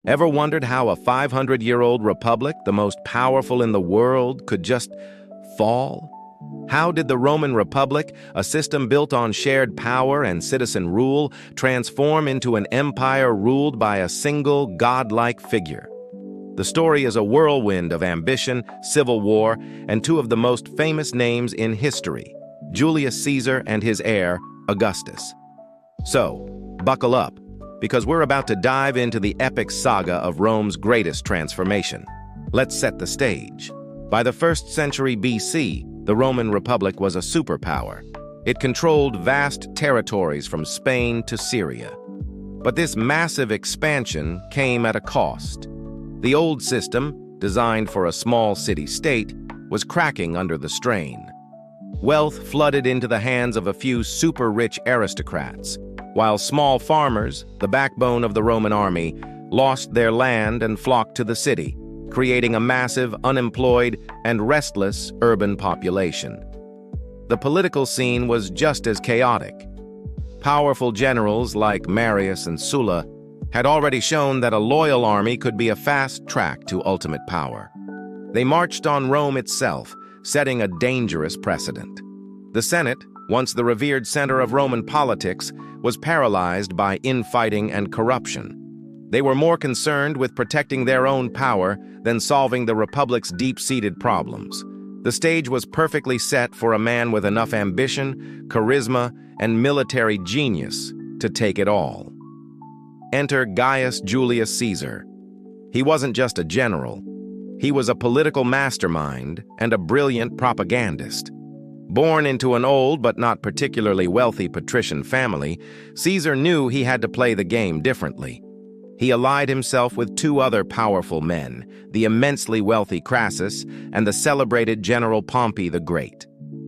Ever wondered how a 500-year-old republic, the most powerful in the world, could just fall? How did the Roman Republic, a system built on shared power and citizen rule, transform into an empire ruled by a single godlike figure? The story is a whirlwind of ambition, civil war, and two of the most famous names in history, Julius Caesar and his heir, Augustus. So, buckle up, because we're about to dive into the epic saga of Rome's greatest transformation. Let's set the stage. By the 1st century BC, the Roman Republic was a superpower. It controlled vast territories from Spain to Syria. But this massive expansion came at a cost. The old system, designed for a small city-state, was cracking under the strain. Wealth flooded into the hands of a few super-rich aristocrats, while small farmers, the backbone of the Roman army, lost their land and flocked to the city, creating a massive, unemployed, and restless urban population. The political scene was just as chaotic. Powerful generals like Marius and Sulla had already shown that a loyal army could be a fast track to ultimate power. They marched on Rome itself, setting a dangerous precedent. The Senate, once the revered center of Roman politics, was paralyzed by infighting and corruption. They were more concerned with protecting their own power than solving the Republic's deep-seated problems. The stage was perfectly set for a man with enough ambition, charisma, and military genius to take it all. Enter Gaius Julius Caesar. He wasn't just a general. He was a political mastermind and a brilliant propagandist. Born into an old but not particularly wealthy patrician family, Caesar knew he had to play the game differently. He allied himself with two other powerful men, the immensely wealthy Crassus and the celebrated General Pompey the Great.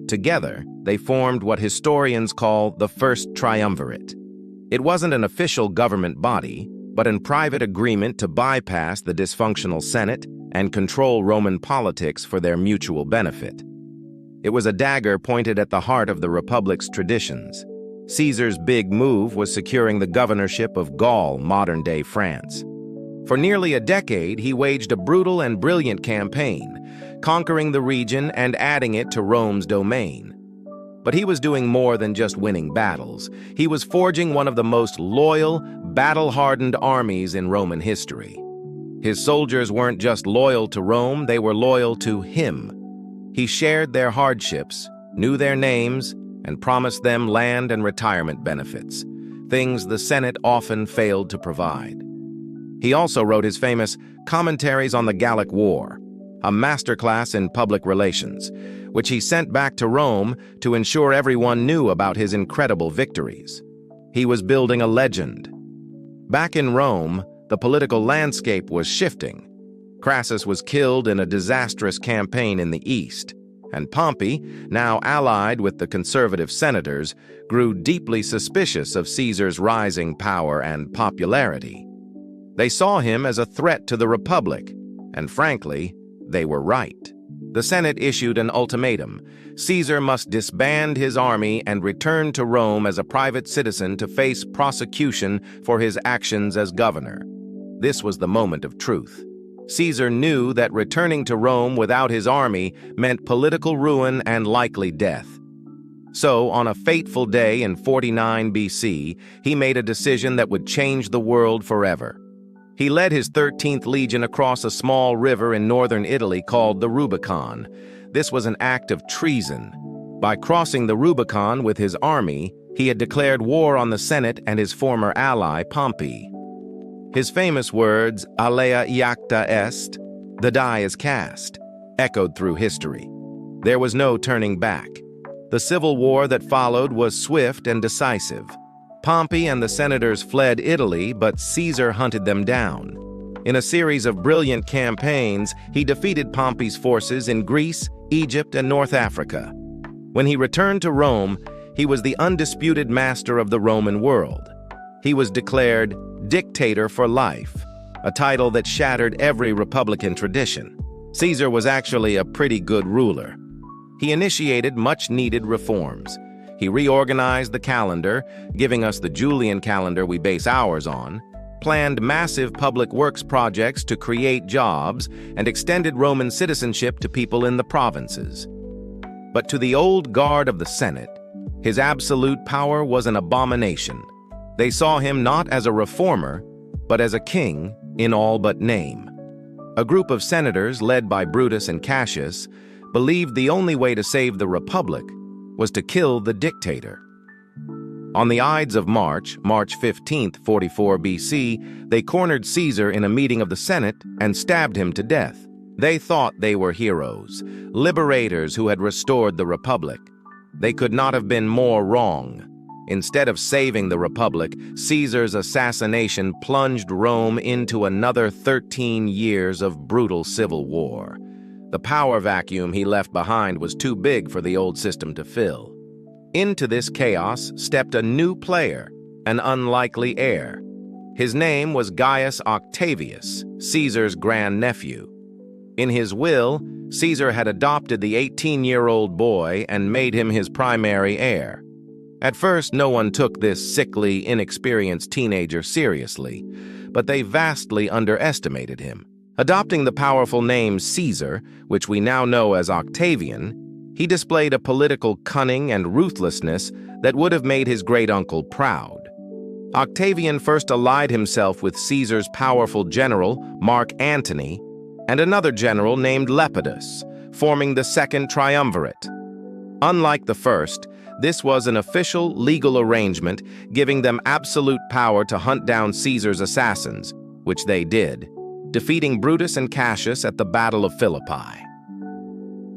Together, they formed what historians call the First Triumvirate. It wasn't an official government body, but a private agreement to bypass the dysfunctional Senate and control Roman politics for their mutual benefit. It was a dagger pointed at the heart of the Republic's traditions. Caesar's big move was securing the governorship of Gaul, modern-day France. For nearly a decade, he waged a brutal and brilliant campaign, conquering the region and adding it to Rome's domain. But he was doing more than just winning battles. He was forging one of the most loyal, battle-hardened armies in Roman history. His soldiers weren't just loyal to Rome, they were loyal to him. He shared their hardships, knew their names, and promised them land and retirement benefits, things the Senate often failed to provide. He also wrote his famous Commentaries on the Gallic War, a masterclass in public relations, which he sent back to Rome to ensure everyone knew about his incredible victories. He was building a legend. Back in Rome, the political landscape was shifting. Crassus was killed in a disastrous campaign in the east, and Pompey, now allied with the conservative senators, grew deeply suspicious of Caesar's rising power and popularity. They saw him as a threat to the Republic, and frankly, they were right. The Senate issued an ultimatum. Caesar must disband his army and return to Rome as a private citizen to face prosecution for his actions as governor. This was the moment of truth. Caesar knew that returning to Rome without his army meant political ruin and likely death. So, on a fateful day in 49 BC, he made a decision that would change the world forever. He led his 13th legion across a small river in northern Italy called the Rubicon. This was an act of treason. By crossing the Rubicon with his army, he had declared war on the Senate and his former ally, Pompey. His famous words, "Alea iacta est," the die is cast, echoed through history. There was no turning back. The civil war that followed was swift and decisive. Pompey and the senators fled Italy, but Caesar hunted them down. In a series of brilliant campaigns, he defeated Pompey's forces in Greece, Egypt, and North Africa. When he returned to Rome, he was the undisputed master of the Roman world. He was declared dictator for life, a title that shattered every republican tradition. Caesar was actually a pretty good ruler. He initiated much-needed reforms. He reorganized the calendar, giving us the Julian calendar we base ours on. planned massive public works projects to create jobs and extended Roman citizenship to people in the provinces. But to the old guard of the Senate, his absolute power was an abomination. They saw him not as a reformer, but as a king in all but name. A group of senators, led by Brutus and Cassius, believed the only way to save the Republic was to kill the dictator. On the Ides of March 15th, 44 BC, they cornered Caesar in a meeting of the Senate and stabbed him to death. They thought they were heroes, liberators who had restored the Republic. They could not have been more wrong. Instead of saving the Republic, Caesar's assassination plunged Rome into another 13 years of brutal civil war. The power vacuum he left behind was too big for the old system to fill. Into this chaos stepped a new player, an unlikely heir. His name was Gaius Octavius, Caesar's grandnephew. In his will, Caesar had adopted the 18-year-old boy and made him his primary heir. At first, no one took this sickly, inexperienced teenager seriously, but they vastly underestimated him. Adopting the powerful name Caesar, which we now know as Octavian, he displayed a political cunning and ruthlessness that would have made his great-uncle proud. Octavian first allied himself with Caesar's powerful general, Mark Antony, and another general named Lepidus, forming the Second Triumvirate. Unlike the first, this was an official, legal arrangement giving them absolute power to hunt down Caesar's assassins, which they did, defeating Brutus and Cassius at the Battle of Philippi.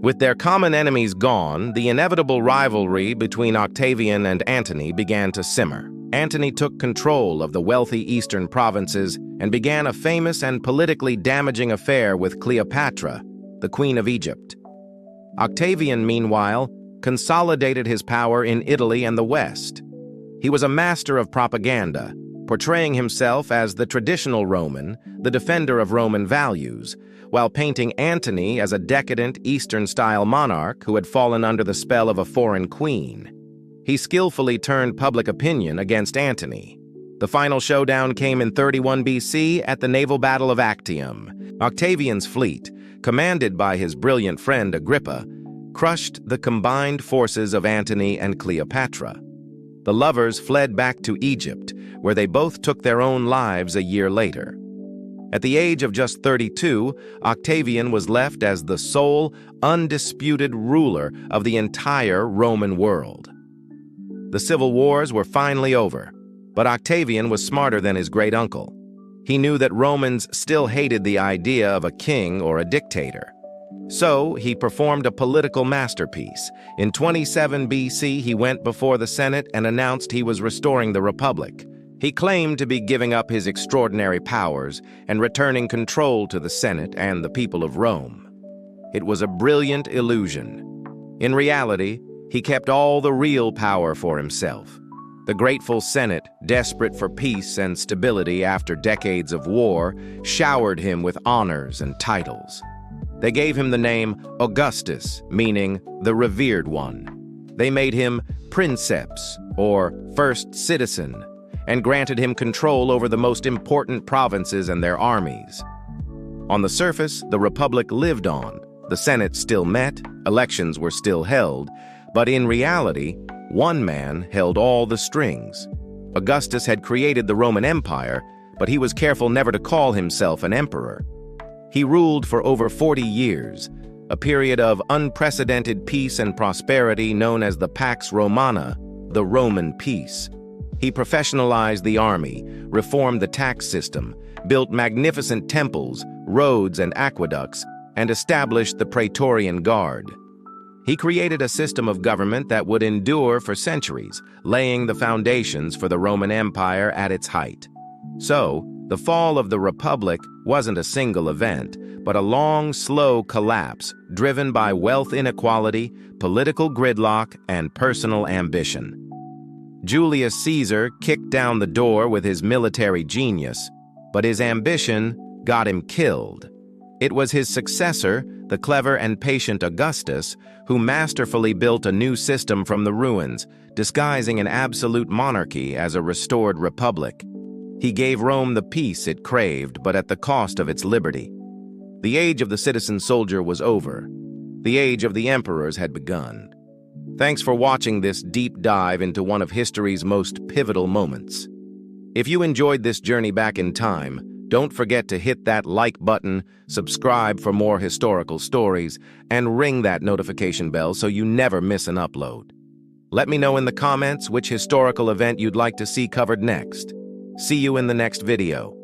With their common enemies gone, the inevitable rivalry between Octavian and Antony began to simmer. Antony took control of the wealthy eastern provinces and began a famous and politically damaging affair with Cleopatra, the Queen of Egypt. Octavian, meanwhile, consolidated his power in Italy and the West. He was a master of propaganda, portraying himself as the traditional Roman, the defender of Roman values, while painting Antony as a decadent Eastern-style monarch who had fallen under the spell of a foreign queen. He skillfully turned public opinion against Antony. The final showdown came in 31 BC at the naval battle of Actium. Octavian's fleet, commanded by his brilliant friend Agrippa, crushed the combined forces of Antony and Cleopatra. The lovers fled back to Egypt, where they both took their own lives a year later. At the age of just 32, Octavian was left as the sole, undisputed ruler of the entire Roman world. The civil wars were finally over, but Octavian was smarter than his great-uncle. He knew that Romans still hated the idea of a king or a dictator. So, he performed a political masterpiece. In 27 BC, he went before the Senate and announced he was restoring the Republic. He claimed to be giving up his extraordinary powers and returning control to the Senate and the people of Rome. It was a brilliant illusion. In reality, he kept all the real power for himself. The grateful Senate, desperate for peace and stability after decades of war, showered him with honors and titles. They gave him the name Augustus, meaning the revered one. They made him princeps, or first citizen, and granted him control over the most important provinces and their armies. On the surface, the Republic lived on. The Senate still met, elections were still held, but in reality, one man held all the strings. Augustus had created the Roman Empire, but he was careful never to call himself an emperor. He ruled for over 40 years, a period of unprecedented peace and prosperity known as the Pax Romana, the Roman peace. He professionalized the army, reformed the tax system, built magnificent temples, roads, and aqueducts, and established the Praetorian Guard. He created a system of government that would endure for centuries, laying the foundations for the Roman Empire at its height. So, the fall of the Republic wasn't a single event, but a long, slow collapse driven by wealth inequality, political gridlock, and personal ambition. Julius Caesar kicked down the door with his military genius, but his ambition got him killed. It was his successor, the clever and patient Augustus, who masterfully built a new system from the ruins, disguising an absolute monarchy as a restored republic. He gave Rome the peace it craved, but at the cost of its liberty. The age of the citizen soldier was over. The age of the emperors had begun. Thanks for watching this deep dive into one of history's most pivotal moments. If you enjoyed this journey back in time, don't forget to hit that like button, subscribe for more historical stories, and ring that notification bell so you never miss an upload. Let me know in the comments which historical event you'd like to see covered next. See you in the next video.